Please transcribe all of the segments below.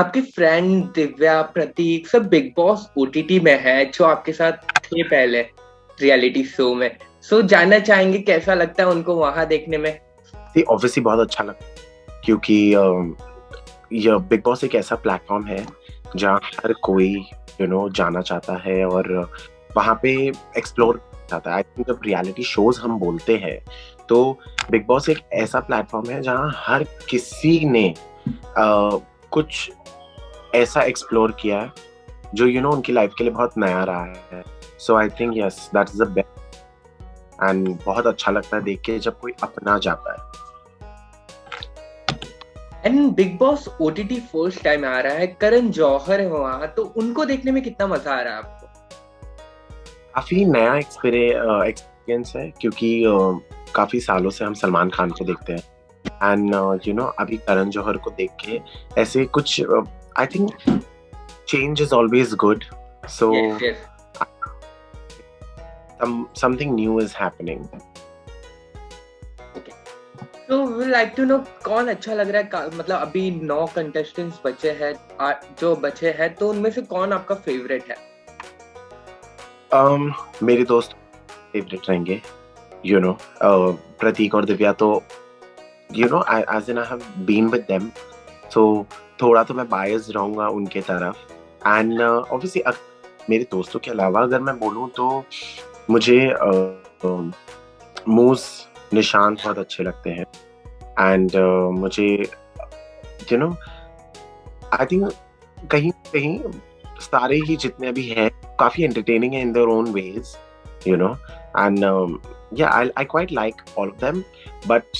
आपके फ्रेंड दिव्या, प्रतीक सब big Boss OTT में है जो आपके साथ थे पहले रियलिटी शो में। जानना चाहेंगे कैसा लगता है उनको वहां देखने में। ऑब्वियसली बहुत अच्छा लगा क्योंकि यह बिग बॉस एक ऐसा प्लेटफॉर्म है जहाँ हर कोई जाना चाहता है और वहाँ पे एक्सप्लोर चाहता है। आई थिंक जब रियलिटी शोज हम बोलते हैं तो बिग बॉस एक ऐसा प्लेटफॉर्म है जहाँ हर किसी ने कुछ ऐसा एक्सप्लोर किया है जो उनकी लाइफ के लिए बहुत नया रहा है। So I think yes that is the best and बहुत अच्छा लगता है देख के जब कोई अपना जाता है। And Bigg Boss OTT first time आ रहा है, करण जौहर है वहां, तो उनको देखने में कितना मजा आ रहा है आपको? काफी नया एक्सपीरियंस है क्योंकि काफी सालों से हम सलमान खान को देखते हैं एंड अभी करण जौहर को देख के ऐसे कुछ I think change is always good. So something new is happening. तो वी लाइक टू नो कौन अच्छा लग रहा है, मतलब अभी 9 कंटेस्टेंट्स बचे हैं, जो बचे हैं तो उनमें से कौन आपका फेवरेट है? मेरे दोस्त फेवरेट रहेंगे प्रतीक और दिव्या। तो as in I have been with them, so थोड़ा तो मैं बायस रहूंगा उनके तरफ एंड ऑब्वियसली मेरे दोस्तों के अलावा अगर मैं बोलूं तो मुझे मूस निशांत बहुत अच्छे लगते हैं एंड मुझे आई थिंक कहीं कहीं सारे ही जितने अभी हैं काफी एंटरटेनिंग है in their own ways and I quite like all of them but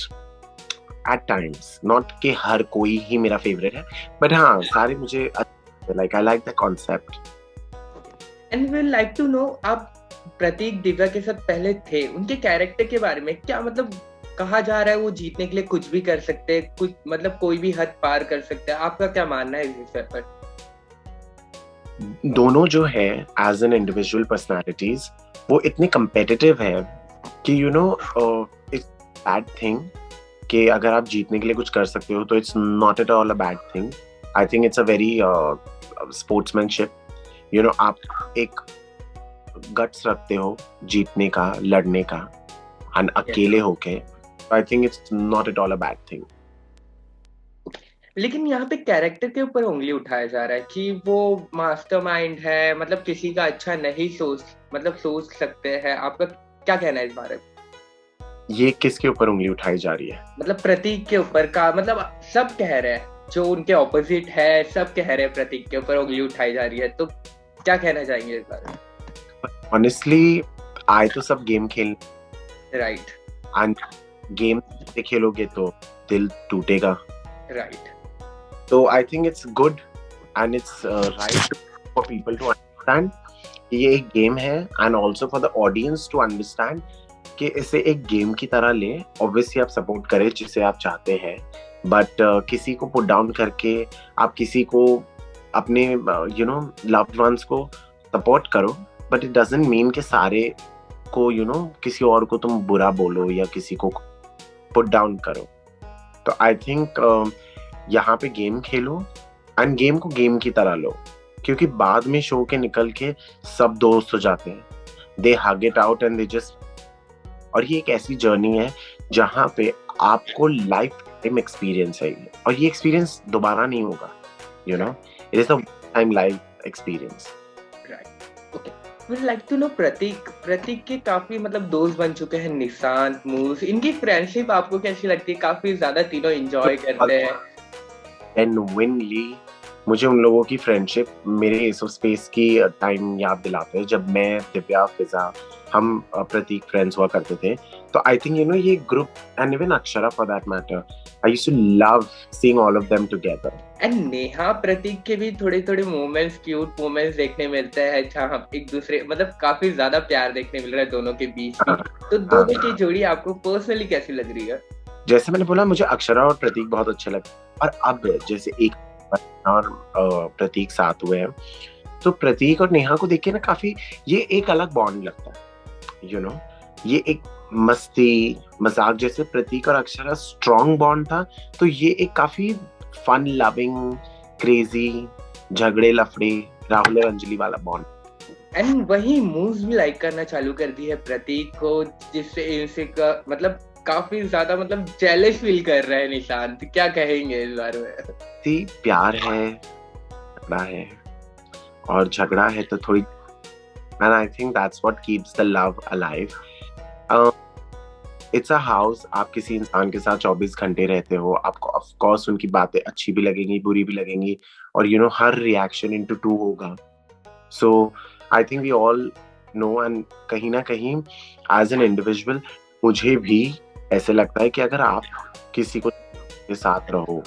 at times not कि हर कोई ही मेरा फेवरेट है बट हाँ सारे मुझे like I like the concept. And we like to know आप प्रतीक दिव्या के साथ पहले थे, उनके कैरेक्टर के बारे में क्या, मतलब कहा जा रहा है वो जीतने के लिए कुछ भी कर सकते हैं, कुछ मतलब कोई भी हद पार कर सकते हैं, आपका क्या मानना है इस विषय पर? दोनों जो है एज एन इंडिविजुअल पर्सनालिटीज वो इतने कम्पिटिटिव है कि इट्स बैड थिंग कि अगर आप जीतने के लिए कुछ कर सकते हो तो it's not at all a bad thing. I think it's a very sportsmanship. आप एक गट्स रखते हो जीतने का, लड़ने का एंड अकेले होके, आई think it's not at all a bad thing. लेकिन यहाँ पे कैरेक्टर के ऊपर उंगली उठाया जा रहा है कि वो मास्टरमाइंड है, मतलब किसी का अच्छा नहीं सोच सकते हैं। आपका क्या कहना है इस बारे में? ये किसके ऊपर उंगली उठाई जा रही है? मतलब प्रतीक के ऊपर का, मतलब सब कह रहे हैं जो उनके ऑपोजिट है, सब कह रहे हैं प्रतीक के ऊपर उंगली उठाई जा रही है, तो क्या कहना चाहेंगे इस बारे में? ऑनेस्टली आए तो सब गेम खेल राइट एंड गेम से खेलोगे तो दिल टूटेगा। राइट तो I think it's good and it's right for people to understand ये एक गेम है and also for the audience to understand कि इसे एक गेम की तरह ले। ऑब्वियसली आप सपोर्ट करें जिसे आप चाहते हैं बट किसी को पुट डाउन करके आप किसी को अपने लव्ड वंस को सपोर्ट करो बट इट डजंट मीन कि सारे को किसी और को तुम बुरा बोलो या किसी को पुट डाउन करो। तो आई थिंक यहाँ पे गेम खेलो एंड गेम को गेम की तरह लो क्योंकि बाद में शो के निकल के सब दोस्त हो जाते हैं, they hug it out and they just, और ये एक ऐसी जर्नी है जहाँ पे आपको लाइफ टाइम एक्सपीरियंस है और ये एक्सपीरियंस दोबारा नहीं होगा। It is a time life experience. Like to know Prateek के काफी मतलब दोस्त बन चुके हैं, निशांत, मूस, इनकी फ्रेंडशिप आपको कैसी लगती है? काफी ज्यादा तीनों एंजॉय करते हैं। जेन्युइनली मुझे उन लोगों की फ्रेंडशिप मेरे एस ऑफ स्पेस की टाइम याद दिलाते हैं जब मैं, दिव्या, फिजा, हम प्रतीक फ्रेंड्स हुआ करते थे। तो आई थिंक ये group and even Akshara for that matter, I used to love seeing all of them together. And Neha Prateek के भी थोड़े मोमेंट्स, क्यूट मोमेंट्स देखने मिलते हैं जहाँ एक दूसरे, मतलब काफी ज्यादा प्यार देखने मिल रहा है दोनों के बीच में। तो दोनों की जोड़ी आपको पर्सनली कैसी लग रही है? जैसे मैंने बोला मुझे अक्षरा और प्रतीक बहुत अच्छे लगते हैं और अब जैसे एक और प्रतीक साथ हुए हैं तो प्रतीक और नेहा को देख के ना काफी ये एक अलग बॉन्ड लगता है। ये एक मस्ती मजाक जैसे प्रतीक और अक्षरा स्ट्रॉन्ग बॉन्ड था, तो ये एक काफी फन लविंग क्रेजी, झगड़े लफड़े, राहुल और अंजलि वाला बॉन्ड। एंड वही मूव्स भी लाइक करना चालू कर दी है प्रतीक को, जिससे इनसे का मतलब काफी ज्यादा मतलब जेलस फील कर रहा है निशांत। क्या कहेंगे इस बारे में? थी प्यार है, झगड़ा है, और झगड़ा है तो थोड़ी, and I think that's what keeps the love alive. It's a house. आप किसी इंसान के साथ 24 घंटे रहते हो, आपको ऑफ कोर्स उनकी बातें अच्छी भी लगेंगी, बुरी भी लगेंगी, और you know her reaction into two होगा. So I think we all know, and कहीं ना कहीं as an individual मुझे भी ऐसे लगता है कि अगर आप किसी को के साथ रहो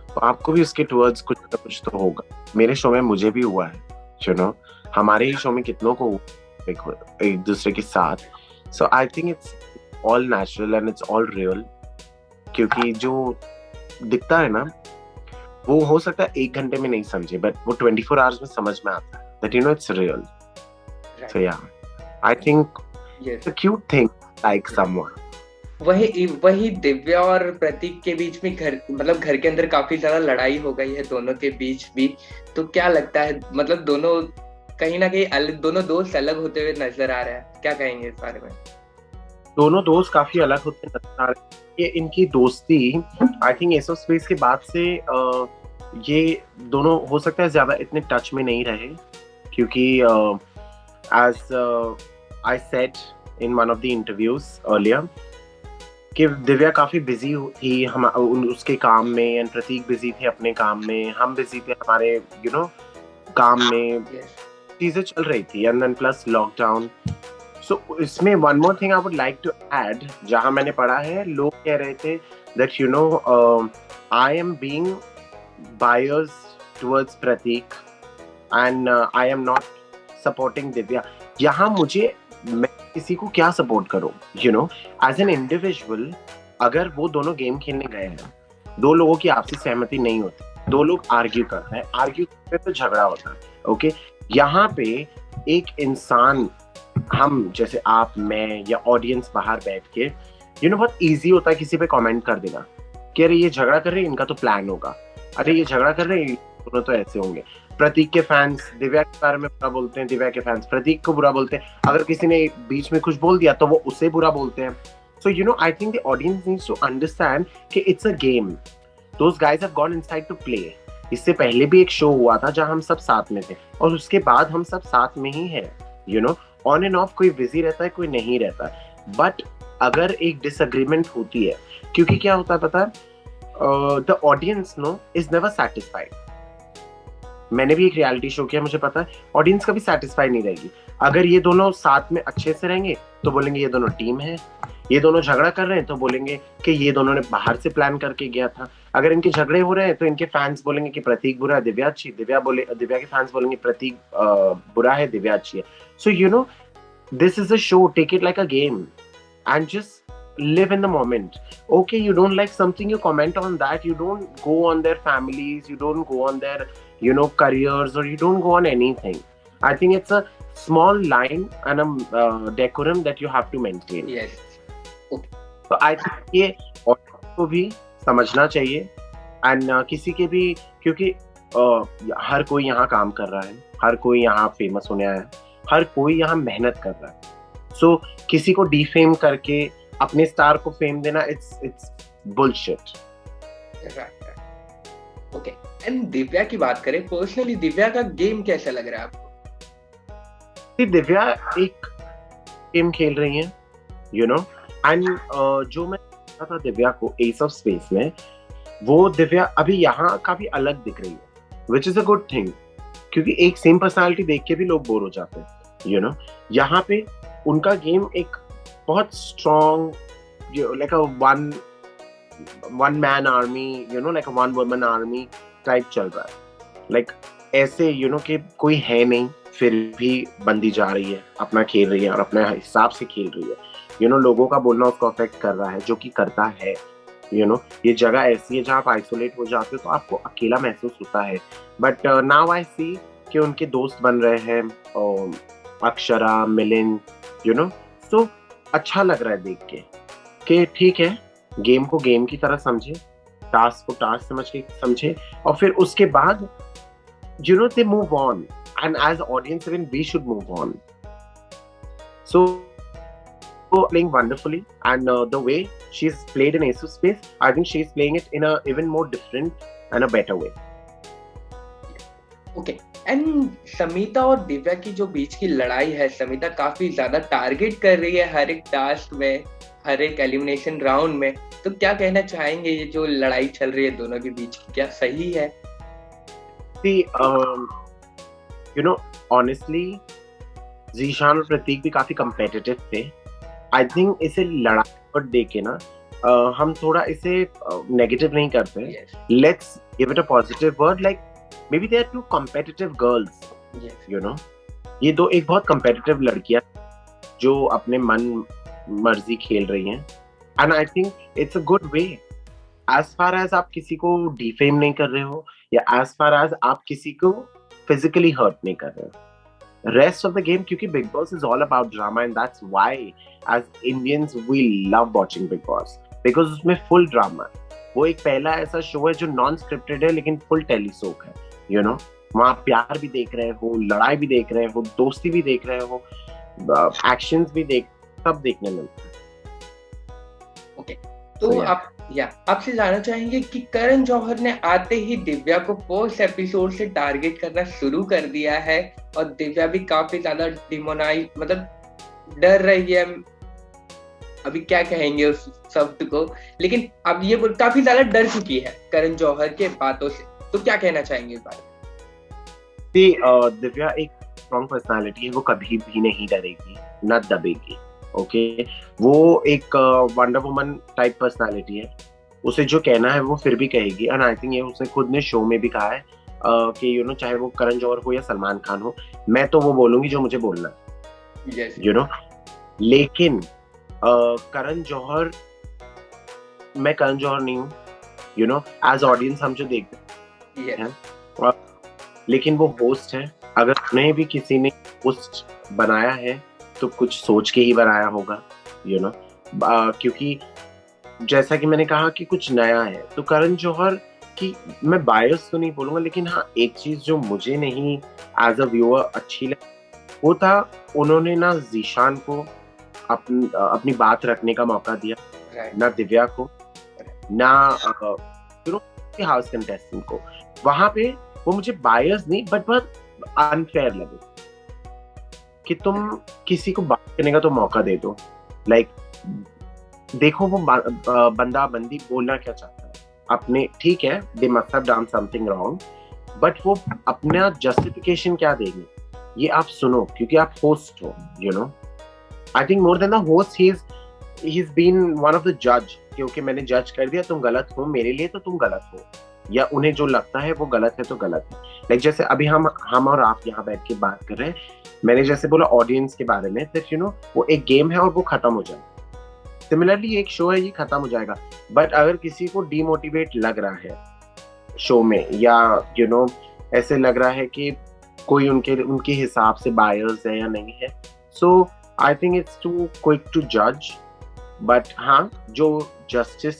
तो आपको भी उसके टुवर्ड्स कुछ ना कुछ तो होगा. मेरे शो में मुझे भी हुआ है, यू नो, हमारे ही शो में कितनों को एक दूसरे के साथ. So I think it's all natural and it's all real. क्योंकि जो दिखता है ना, वो हो सकता है 1 घंटे में नहीं समझे, बट वो 24 आवर्स में समझ में आता है that you know it's real. So yeah, I think it's a cute thing like someone. वही दिव्या और प्रतीक के बीच में घर के अंदर काफी ज्यादा लड़ाई हो गई है दोनों के बीच भी. तो क्या लगता है मतलब दोनों कहीं ना कहीं दोनों दोस्त अलग होते हुए नजर आ रहे हैं. क्या कहेंगे इस बारे में? दोनों दोस्त काफी अलग होते नजर आ रहे हैं. ये इनकी दोस्ती I think S of space के बाद से ये दोनों हो सकता है ज्यादा इतने टच में नहीं रहे. क्योंकि as I said in one of the interviews earlier कि दिव्या काफी बिजी थी उसके काम में, एंड प्रतीक बिजी थे अपने काम में, हम बिजी थे हमारे यू नो काम में. चीजें चल रही थी, and then plus lockdown. So इसमें one more thing I would like to add, जहां मैंने पढ़ा है लोग कह रहे थे that you know I am being biased towards Pratik and I am not supporting Divya. यहाँ मुझे मैं किसी को क्या सपोर्ट करूँ, you know, as an individual. अगर वो दोनों गेम खेलने गए हैं, 2 लोगों की आपसी सहमति नहीं होती, 2 लोग आर्ग्यू करते हैं, आर्ग्यू करते हैं तो झगड़ा होता है. ओके, यहाँ पे एक इंसान, हम जैसे आप, मैं या ऑडियंस बाहर बैठ के यू नो बहुत इजी होता है किसी पे कमेंट कर देना कि अरे ये झगड़ा कर रहे हैं, इनका तो प्लान होगा, अरे ये झगड़ा कर रहे हैं, दोनों तो ऐसे होंगे. प्रतीक के फैंस दिव्या के बारे में बुरा बोलते हैं, दिव्या के फैंस प्रतीक को बुरा बोलते हैं. अगर किसी ने बीच में कुछ बोल दिया तो वो उसे बुरा बोलते हैं. So you know I think the audience needs to understand कि it's a game. Those guys have gone inside to play. इससे पहले भी एक शो हुआ था जहां हम सब साथ में थे, और उसके बाद हम सब साथ में ही हैं. You know on end of कोई बिजी रहता है, कोई नहीं रहता है. बट अगर एक डिसएग्रीमेंट होती है, क्योंकि क्या होता है पता है, the audience know is never satisfied. मैंने भी एक रियलिटी शो किया, मुझे पता है ऑडियंस कभी सेटिस्फाई नहीं रहेगी. अगर ये दोनों साथ में अच्छे से रहेंगे तो बोलेंगे ये दोनों टीम है. ये दोनों झगड़ा कर रहे हैं तो बोलेंगे कि ये दोनों ने बाहर से प्लान करके गया था. अगर इनके झगड़े हो रहे हैं तो इनके फैंस बोलेंगे कि प्रतीक बुरा है, दिव्या अच्छी. दिव्या के फैंस बोलेंगे प्रतीक बुरा है, दिव्या अच्छी है. So you know this is a show, take it like a game and just live in the moment. Okay, you don't like something, you comment on that. You don't go on their families, you don't go on their you know careers, or you don't go on anything. I think it's a small line and a decorum that you have to maintain. Yes. Okay. So I think ये को भी समझना चाहिए, and किसी के भी, क्योंकि हर कोई यहाँ काम कर रहा है, हर कोई यहाँ फेमस होने आया है, हर कोई यहाँ मेहनत कर रहा है. So किसी को डिफेम करके अपने स्टार को फेम देना, it's bullshit. Okay, and Divya की बात करें, पर्सनली दिव्या का गेम कैसा लग रहा है आपको? दिव्या एक गेम खेल रही है, यू नो, एंड जो मैं देखा था दिव्या को एस ऑफ स्पेस में, वो दिव्या अभी यहाँ काफी अलग दिख रही है, which is a good thing. क्योंकि एक सेम पर्सनालिटी देख के भी लोग बोर हो जाते हैं, यू नो. यहाँ पे उनका गेम एक बहुत strong, like a one man army, you know, like a one woman army type चल रहा है. like ऐसे you know कि कोई है नहीं, फिर भी बंदी जा रही है, अपना खेल रही है और अपने हिसाब से खेल रही है. you know लोगों का बोलना उसको अफेक्ट कर रहा है, जो कि करता है. you know ये जगह ऐसी है जहाँ आप आइसोलेट हो जाते हो तो आपको अकेला महसूस होता है. बट नाउ आई सी कि उनके दोस्त बन रहे हैं, Akshara, Milind, you know. so अच्छा लग रहा है देख के कि ठीक है, गेम को गेम की तरह समझे, टास्क को टास्क समझ के समझे, और फिर उसके बाद you know, they move on, and as audience even we should move on. So playing wonderfully, and the way she's played in Ace of Space, I think she's playing it in a even more different and a better way. Okay and Samita और दिव्या की जो बीच की लड़ाई है, समिता काफी ज्यादा target कर रही है हर एक टास्क में, हर एक एलिमिनेशन राउंड में, तो क्या कहना चाहेंगे ये जो लड़ाई चल रही है दोनों के बीच की, क्या सही है? See, you know, honestly, Zeeshan और प्रतीक भी काफी competitive थे. I think इसे लड़ाई पर देख के ना हम थोड़ा इसे नेगेटिव नहीं करते. Yes. Let's give it a positive word, like maybe they are two competitive girls. Yes. You know, ये दो एक बहुत competitive लड़कियां जो अपने मन मर्जी खेल रही हैं. And I think it's a good way. As far as आप किसी को डिफेम नहीं कर रहे हो, या as far as आप किसी को physically hurt नहीं कर रहे हो. Rest of the game, क्योंकि Big Boss is all about drama, and that's why as Indians we love watching Big Boss, because उसमें full drama. वो एक पहला ऐसा शो है जो नॉन स्क्रिप्टेड है लेकिन फुल टेलीसोप है. You know, वहाँ प्यार भी देख रहे हो, लड़ाई भी देख रहे हो, दोस्ती भी देख रहे हो, एक्शंस भी सब देखने मिलता है. ओके, तो आपसे जानना चाहेंगे कि करण जौहर ने आते ही दिव्या को फर्स्ट एपिसोड से टारगेट करना शुरू कर दिया है, और दिव्या भी काफी ज्यादा डिमोनाइज, मतलब डर रही है, अभी क्या कहेंगे उस शब्द को, लेकिन अब ये काफी ज्यादा डर चुकी है करण जौहर के बातों से, तो क्या कहना चाहेंगे इस बारे में? दिव्या एक स्ट्रॉन्ग पर्सनालिटी है, वो कभी भी नहीं डरेगी, न दबेगी. ओके, वो एक वंडर वुमन टाइप पर्सनालिटी है. उसे जो कहना है वो फिर भी कहेगी, एंड आई थिंक ये उसने खुद ने शो में भी कहा है कि यू नो, चाहे वो करण जौहर हो या सलमान खान हो, मैं तो वो बोलूंगी जो मुझे बोलना है. यू नो, लेकिन करण जौहर, मैं करण जौहर नहीं हूँ. यू नो, एज ऑडियंस हम जो देखते हैं, लेकिन वो होस्ट है. अगर उन्हें भी किसी ने होस्ट बनाया है तो कुछ सोच के ही बनाया होगा. यू नो, क्योंकि जैसा कि मैंने कहा कि कुछ नया है, तो करण जौहर की मैं बायस तो नहीं बोलूंगा, लेकिन हाँ, एक चीज जो मुझे नहीं एज अ व्यूअर अच्छी लगी, वो था उन्होंने ना जीशान को अपनी बात रखने का मौका दिया, ना दिव्या को, ना हाउस कंटेस्टेंट को. वहां पे वो मुझे बायस नहीं बट बहुत अनफेयर लगे कि तुम किसी को बात करने का तो मौका दे दो. लाइक देखो वो बंदा बंदी बोलना क्या चाहता है अपने, ठीक है, they must have done something wrong, but वो अपना जस्टिफिकेशन क्या देंगे ये आप सुनो, क्योंकि आप होस्ट हो. You know, I think more than the host he is been one of the जज, क्योंकि मैंने जज कर दिया, तुम गलत हो मेरे लिए तो तुम गलत हो, या उन्हें जो लगता है वो गलत है तो गलत है. लाइक जैसे अभी हम और आप यहाँ बैठ के बात कर रहे हैं, मैंने जैसे बोला ऑडियंस के बारे में, दैट यू नो, वो एक गेम है और वो खत्म हो जाएगा. सिमिलरली एक शो है, ये खत्म हो जाएगा. बट अगर किसी को डीमोटिवेट लग रहा है शो में, या यू नो ऐसे लग रहा है कि कोई उनके हिसाब से बायर्स है या नहीं है, so I think it's too quick to जज. बट हाँ, जो जस्टिस,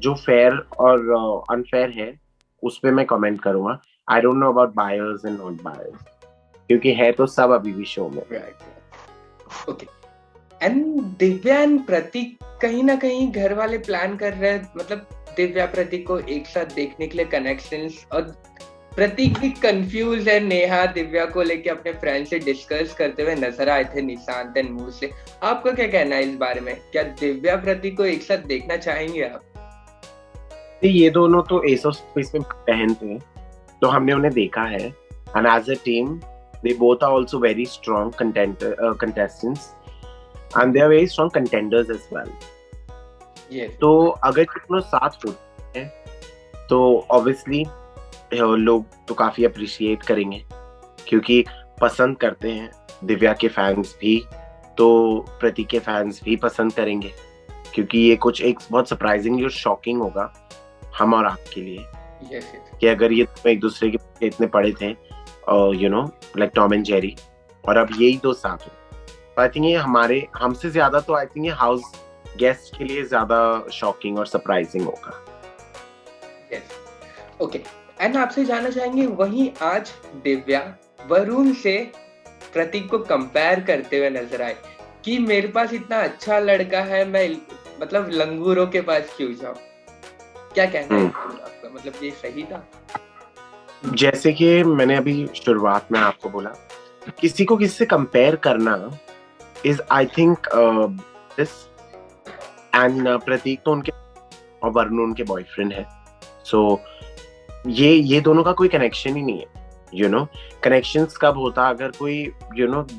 जो फेयर और अनफेयर है, उस पे मैं कमेंट करूंगा. I don't know about buyers and not buyers, क्योंकि है तो सब अभी भी शो में. ओके, एंड दिव्या एंड प्रतीक कहीं ना कहीं घर वाले प्लान कर रहे हैं, मतलब दिव्या प्रतीक को एक साथ देखने के लिए कनेक्शंस, और प्रतीक भी कंफ्यूज है. नेहा दिव्या को लेके अपने फ्रेंड से डिस्कस करते हुए नजर आए थे, निशांत एंड मूड से. आपका क्या कहना है इस बारे में? क्या दिव्या प्रतीक को एक साथ देखना चाहेंगे आप? ये दोनों तो एस ऑफ स्पेस में बहन थे, तो हमने उन्हें देखा है, and as a team they both are also very strong contestants, and they are very strong contenders as well. Yes. तो अगर दोनों साथ होते हैं तो obviously लोग तो काफी अप्रिशिएट करेंगे, क्योंकि पसंद करते हैं. दिव्या के फैंस भी, तो प्रतीक के फैंस भी पसंद करेंगे, क्योंकि ये कुछ एक बहुत सरप्राइजिंग और शॉकिंग होगा हम और आपके लिए. yes. कि अगर ये एक दूसरे के इतने पड़े थे, you know, like Tom and Jerry, और अब यही दो साथ हो. आई थिंक ये हमसे ज्यादा तो आई थिंक ये हाउस गेस्ट के लिए ज्यादा शॉकिंग और सरप्राइजिंग होगा. ओके, एंड आपसे जानना चाहेंगे वहीं आज दिव्या वरुण से प्रतीक को कंपेयर करते हुए नजर आए कि मेरे पास इतना अच्छा लड़का है, मैं मतलब लंगूरों के पास क्यों जाऊं। क्या कहना है आपका, मतलब ये सही था? जैसे कि मैंने अभी शुरुआत में आपको बोला, किसी को किसी से कंपेयर करना is I think this, and Prateek तो उनके और वरुण उनके बॉयफ्रेंड है, सो ये दोनों का कोई कनेक्शन ही नहीं है। यू नो, कनेक्शंस कब होता अगर कोई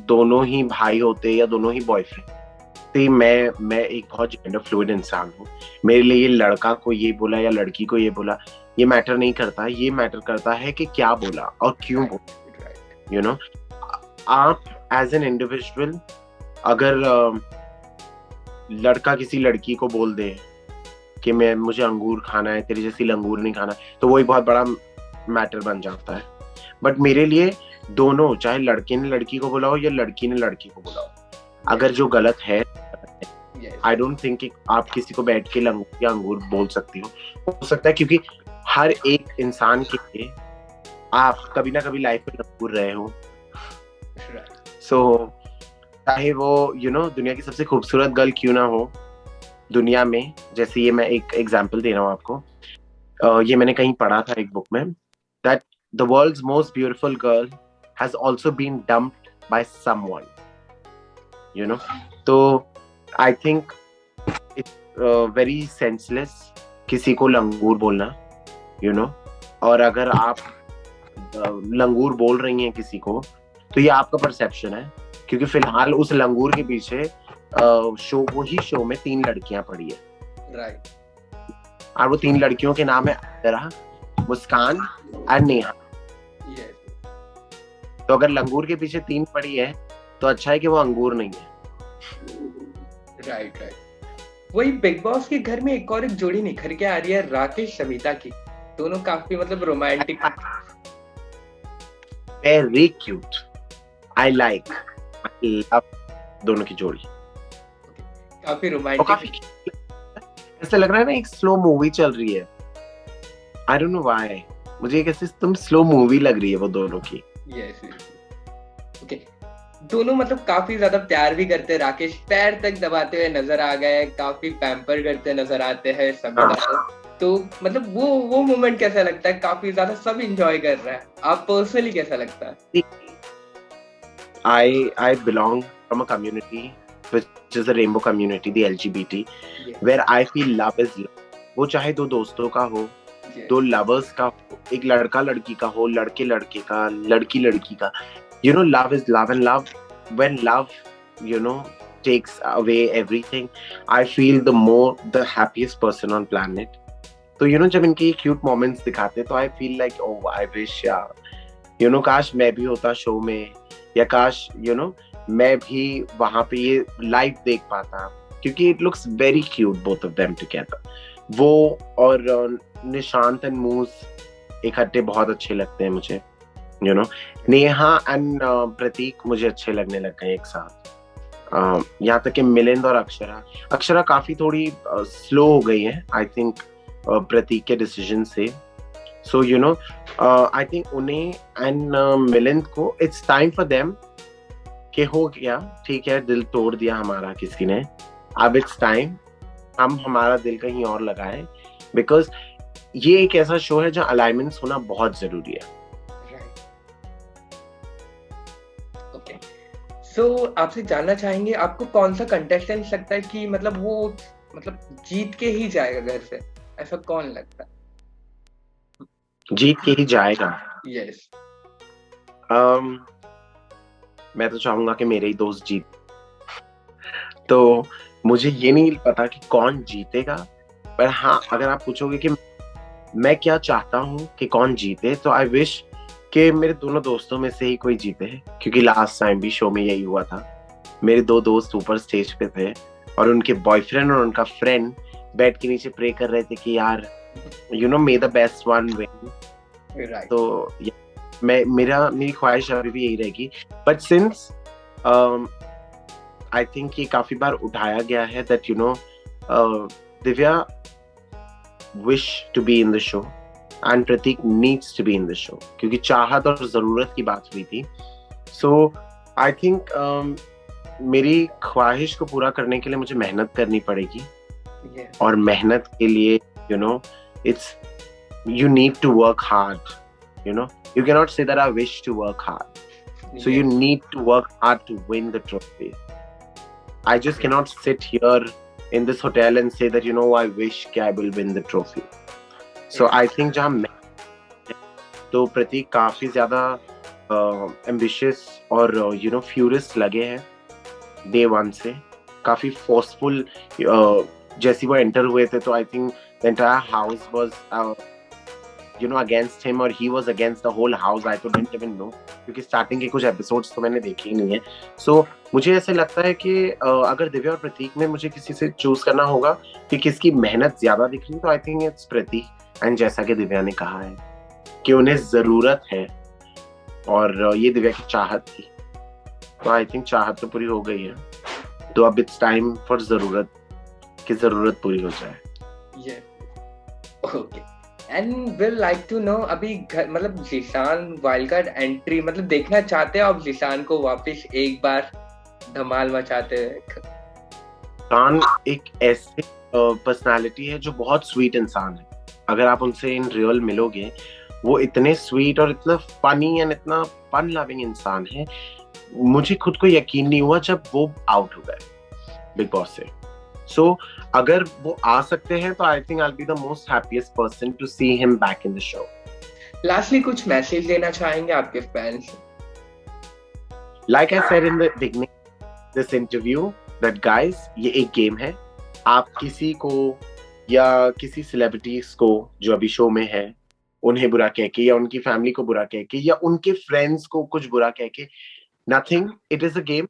दोनों ही भाई होते या दोनों ही बॉयफ्रेंड। तो मैं एक बहुत जेंडर फ्लूइड इंसान हूँ। मेरे लिए ये लड़का को ये बोला या लड़की को ये बोला ये मैटर नहीं करता। ये मैटर करता है कि क्या बोला और क्यों बोला। यू नो, आप एज एन इंडिविजुअल अगर लड़का किसी लड़की को बोल दे कि मुझे अंगूर खाना है, तेरी जैसी लंगूर नहीं खाना, तो वो एक बहुत बड़ा मैटर बन जाता है। बट मेरे लिए दोनों, चाहे लड़के ने लड़की को बोला हो या लड़की ने लड़की को बोला हो, अगर जो गलत है, आई डोंट थिंक कि आप किसी को बैठ के लंगूर या अंगूर बोल सकती हो सकता है क्योंकि हर एक इंसान के लिए आप कभी ना कभी लाइफ में लंगूर रहे हो। सो चाहे वो दुनिया की सबसे खूबसूरत गर्ल क्यों ना हो दुनिया में, जैसे ये मैं एक एग्जांपल दे रहा हूँ आपको, ये मैंने कहीं पढ़ा था एक बुक में, that the world's most beautiful girl has also been dumped by someone, तो I think it's very senseless किसी को लंगूर बोलना, और अगर आप लंगूर बोल रही हैं किसी को तो ये आपका परसेप्शन है, क्योंकि फिलहाल उस लंगूर के पीछे वही शो में 3 लड़कियां पड़ी है, राइट, और वो 3 लड़कियों के नाम है अक्षरा, मुस्कान और नेहा। तो अगर लंगूर के पीछे 3 पड़ी है तो अच्छा है कि वो अंगूर नहीं है। राइट। वही बिग बॉस के घर में एक और एक जोड़ी निखर के आ रही है, राकेश समिता की। दोनों काफी मतलब romantic, very cute, I love दोनों की जोड़ी, काफी रोमांटिक। ऐसा लग रहा है ना एक स्लो मूवी चल रही है। आई डोंट नो व्हाई, मुझे कैसे तुम स्लो मूवी लग रही है वो दोनों की। Yes, okay. दोनों मतलब काफी ज्यादा प्यार भी करते हैं, राकेश पैर तक दबाते हुए नजर आ गए, काफी पैम्पर करते नजर आते हैं समिता को। तो मतलब वो मोमेंट कैसा लगता है? काफी ज्यादा सब एंजॉय कर रहा है, आप पर्सनली कैसा लगता है? I belong from a community which is the rainbow community, the LGBT, where I feel love is love. वो चाहे 2 दोस्तों का हो, 2 लवर्स का हो, एक लड़का लड़की का हो, लड़के लड़के का, लड़की लड़की का, love is love, and love, when love takes away everything, I feel the happiest person on planet. तो जब इनके ये क्यूट मोमेंट्स दिखाते तो I feel like oh I wish काश मैं भी होता शो में, या काश मैं भी वहां पे ये लाइव देख पाता, क्योंकि it looks very cute both of them together. वो और निशांत एंड मूस इकट्ठे बहुत अच्छे लगते हैं मुझे, नेहा एंड प्रतीक मुझे अच्छे लगने लग गए एक साथ। यहाँ तक कि मिलिंद और अक्षरा काफी थोड़ी स्लो हो गई है आई थिंक प्रतीक के डिसीजन से। सो आई थिंक उन्हें एंड मिलिंद को इट्स टाइम फॉर देम कि हो गया, ठीक है, दिल तोड़ दिया हमारा किसी ने, अब इट्स टाइम हम हमारा दिल कहीं और लगाएं, बिकॉज ये एक ऐसा शो है जहाँ अलाइनमेंट्स होना बहुत जरूरी है। ओके, सो आपसे जानना चाहेंगे आपको कौन सा कंटेस्टेंट लगता है कि मतलब वो जीत के ही जाएगा घर से? ऐसा कौन लगता है? जीत के ही जाएगा? यस। मैं तो चाहूंगा कि मेरे ही दोस्त जीत, तो मुझे ये नहीं पता कि कौन जीतेगा, पर हाँ अगर आप पूछोगे कि मैं क्या चाहता हूँ कि कौन जीते, तो आई विश कि मेरे दोनों दोस्तों में से ही कोई जीते, क्योंकि लास्ट टाइम भी शो में यही हुआ था। मेरे 2 दोस्त ऊपर स्टेज पे थे और उनके बॉयफ्रेंड और उनका फ्रेंड बेड के नीचे प्रे कर रहे थे कि यार मे द बेस्ट वन विन। तो मेरी ख्वाहिश अभी भी यही रहेगी, बट सिंस आई थिंक ये काफी बार उठाया गया है that Divya wish to be in the show, and Pratik needs to be in the show क्योंकि चाहत और जरूरत की बात हुई थी. So I think मेरी ख्वाहिश को पूरा करने के लिए मुझे मेहनत करनी पड़ेगी. Yeah. और मेहनत के लिए it's you need to work hard. You cannot say that I wish to work hard. So you need to work hard to win the trophy. I just cannot sit here in this hotel and say that I wish I will win the trophy. So I think जहाँ तो प्रतीक काफी ज्यादा ambitious और furious लगे हैं day one से. काफी forceful जैसे वो enter हुए थे तो I think the entire house was against him or he was against the whole house. I didn't even know क्योंकि starting के कुछ episodes तो मैंने देखे ही नहीं है. So मुझे ऐसे लगता है कि अगर दिव्या और प्रतीक में मुझे किसी से choose करना होगा कि किसकी मेहनत ज्यादा दिख रही है तो I think it's Prateek. And जैसा कि दिव्या ने कहा है कि उन्हें जरूरत है और ये दिव्या की चाहत थी तो आई थिंक चाहत तो पूरी हो गई है तो अब इट्स टाइम फॉर जरूरत पूरी हो जाए. Okay and will like to know अभी मतलब जिशान वाइल्ड कार्ड एंट्री मतलब देखना चाहते हो आप जिशान को वापस एक बार धमाल मचाते हुए? जिशान एक ऐसी पर्सनालिटी है जो बहुत स्वीट इंसान है. अगर आप उनसे इन रियल मिलोगे वो इतने स्वीट और इतना फनी एंड इतना फन लविंग इंसान है. मुझे खुद को यकीन नहीं हुआ जब वो आउट हो गए बिग बॉस से. सो अगर वो आ सकते हैं तो I think I will be the most happiest person to see him back in the show. Lastly कुछ मैसेज देना चाहेंगे आपके fans? Like I said in the beginning this interview that guys ये एक गेम है. आप किसी को या किसी सेलिब्रिटीज को जो अभी शो में है उन्हें बुरा कह के या उनकी फैमिली को बुरा कह के या उनके फ्रेंड्स को कुछ बुरा कह के nothing. It is a game.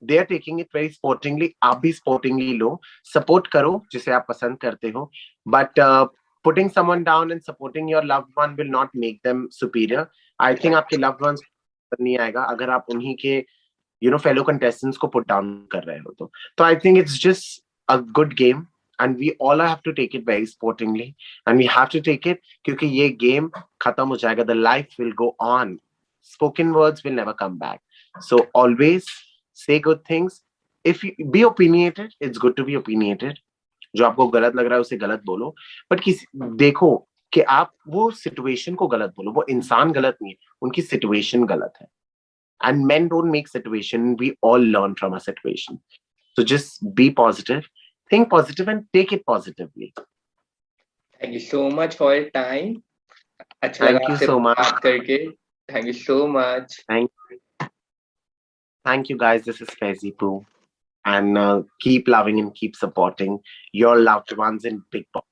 They are taking it very sportingly. आप भी स्पोर्टिंगली लो. सपोर्ट करो जिसे आप पसंद करते हो but putting someone down and supporting your loved one will not make them superior. I think आपके लव्ड वंस नहीं आएगा अगर आप उन्हीं के फेलो कंटेस्टेंट्स को पुट डाउन कर रहे हो तो I think it's just a good game. And we all have to take it very sportingly and we have to take it क्योंकि ये game खत्म हो जाएगा. The life will go on. Spoken words will never come back. So always say good things. If you be opinionated, it's good to be opinionated. जो आपको गलत लग रहा है उसे गलत बोलो but देखो कि आप वो situation को गलत बोलो. वो इंसान गलत नहीं है, उनकी situation गलत है. And men don't make situation. We all learn from a situation. So just be positive. Think positive and take it positively. Thank you so much for your time. अच्छा Thank लगा you आपसे so much. बात करके. Thank you so much. Thank you guys. This is Faizi Poo. And keep loving and keep supporting your loved ones in Big Boss.